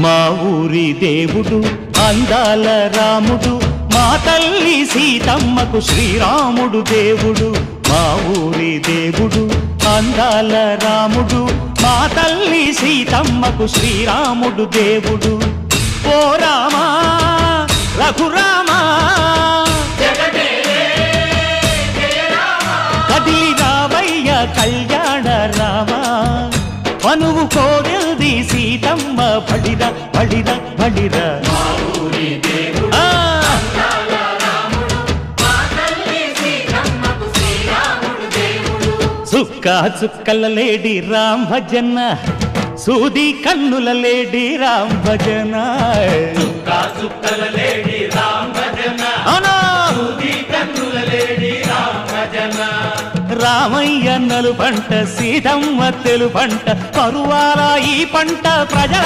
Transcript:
మా ఊరి దేవుడు అందాల రాముడు, మా తల్లి సీతమ్మకు శ్రీరాముడు దేవుడు. మా ఊరి దేవుడు అందాల రాముడు, మా తల్లి సీతమ్మకు శ్రీరాముడు దేవుడు. ఓ రామా రఘురామా కదిలి రావయ్య కళ్యాణ రామా, మనువు కోరెల్ది సీతమ్మ బడిరా బడిరా బడిరా. చుక్క చుక్కల లేడి రామ్ భజన, సూది కన్నుల లేడి రామ్ భజన. చుక్కల లేడి రామ్ భజన, సూది కన్నుల లేడి రామ్ భజన. రామయ్య నలు పంట, సీతమ్మ తెలు పంట, పరువాల ఈ పంట ప్రజల